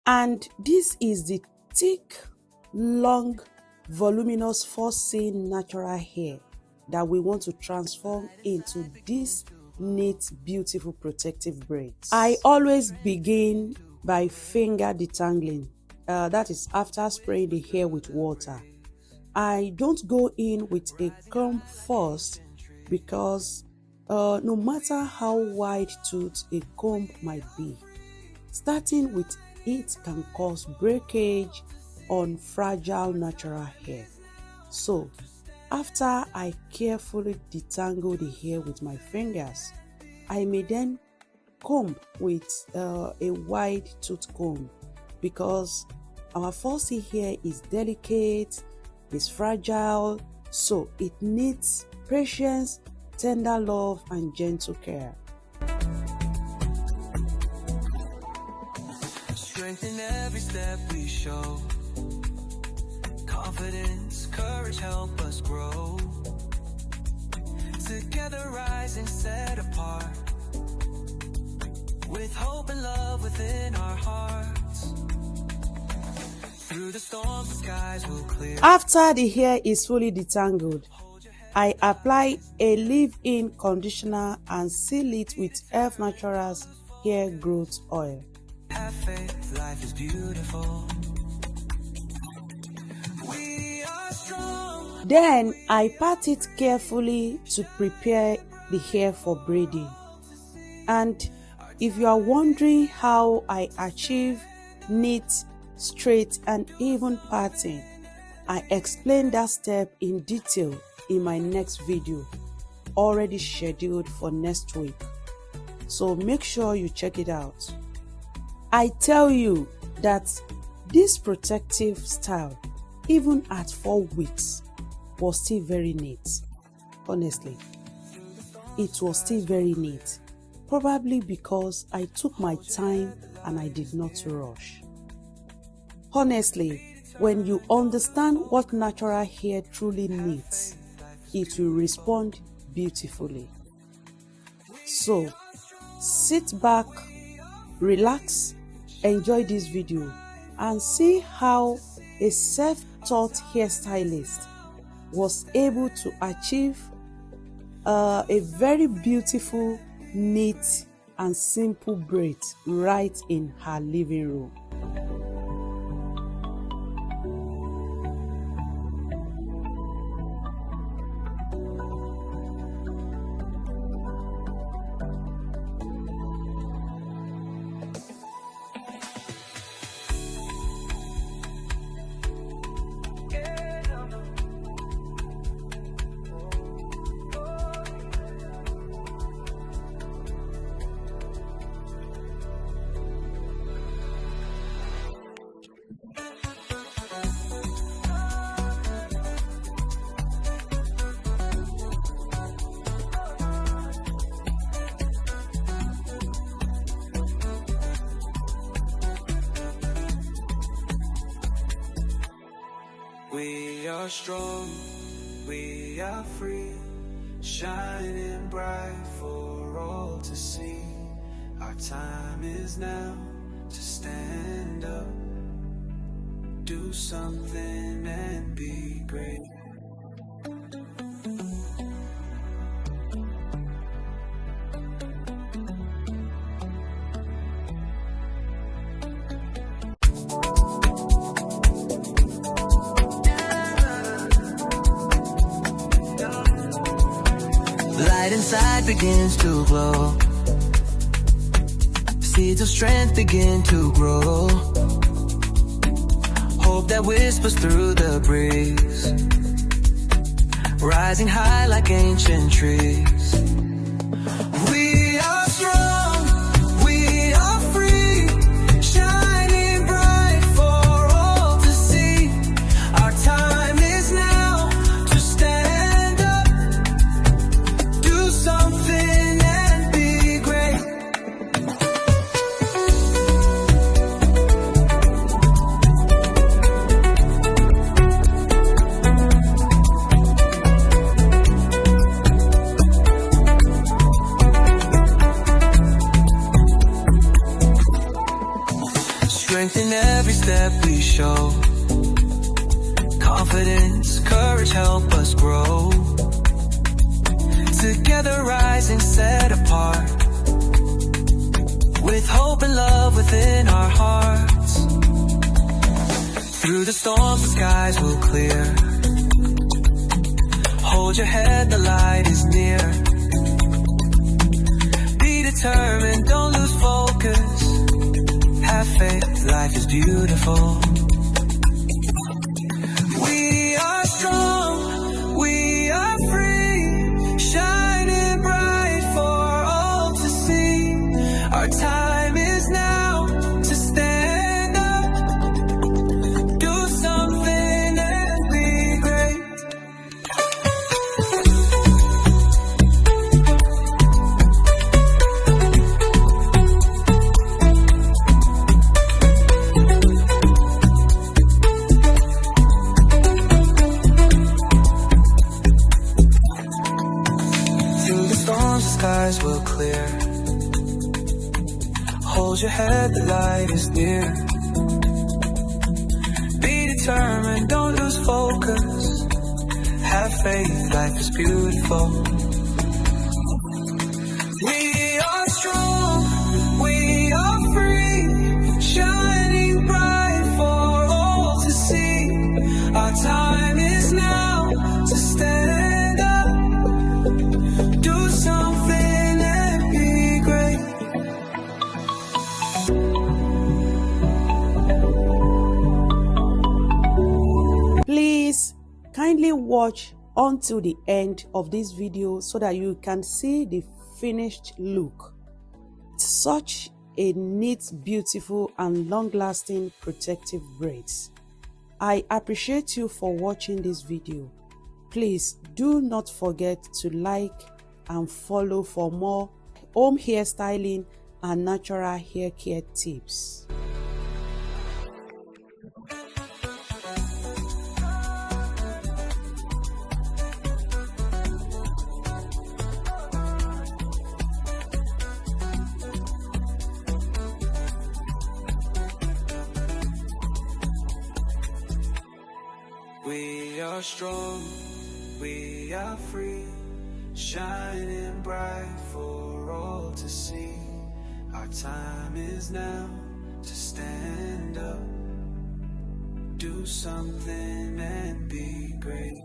And this is the thick, long, voluminous 4-seam natural hair that we want to transform into these neat, beautiful protective braids. I always begin by finger detangling. That is after spraying the hair with water. I don't go in with a comb first because no matter how wide tooth a comb might be, starting with it can cause breakage on fragile natural hair. So, after I carefully detangle the hair with my fingers, I may then comb with a wide tooth comb because our 4C hair is delicate, is fragile, so it needs patience, tender love, and gentle care. Strength in every step we show. Confidence, courage help us grow. Together rising, set apart. With hope and love within our hearts. Through the storms, the skies will clear. After the hair is fully detangled, I apply a leave-in conditioner and seal it with FNaturals Hair Growth Oil. Have faith, life is beautiful. We are strong. Then I part it carefully to prepare the hair for braiding. And if you are wondering how I achieve neat, straight, and even parting, I explain that step in detail in my next video, already scheduled for next week. So make sure you check it out. I tell you that this protective style, even at 4 weeks, was still very neat. Honestly, it was still very neat. Probably because I took my time and I did not rush. Honestly, when you understand what natural hair truly needs, it will respond beautifully. So, sit back, relax, enjoy this video, and see how a self-taught hairstylist was able to achieve a very beautiful, neat, and simple braid right in her living room. We are strong, we are free, shining bright for all to see. Our time is now to stand up, do something and be great. Light inside begins to glow. Seeds of strength begin to grow. Hope that whispers through the breeze, rising high like ancient trees. We are strong, we are free, shining bright for all to see. Our time is now to stand up, do something and be great. every step we show. Confidence, courage help us grow. Together rising, set apart, with hope and love within our hearts. Through the storms, the skies will clear. Hold your head, the light is near. Be determined, don't lose focus. Have faith, life is beautiful. We are strong, we are free, shining bright for all to see. Our time is now to stand up, do something and be great. Through the storms, the skies will clear. Hold your head, the light is near. Be determined, don't lose focus. Have faith, life is beautiful. We are strong, we are free, shining bright for all to see. Our time is now to stand up, do something and be great. Please kindly watch until the end of this video so that you can see the finished look. It's such a neat, beautiful and long-lasting protective braids. I appreciate you for watching this video. Please do not forget to like and follow for more home hairstyling and natural hair care tips. We are strong, we are free, shining bright for all to see. Our time is now to stand up, do something and be great.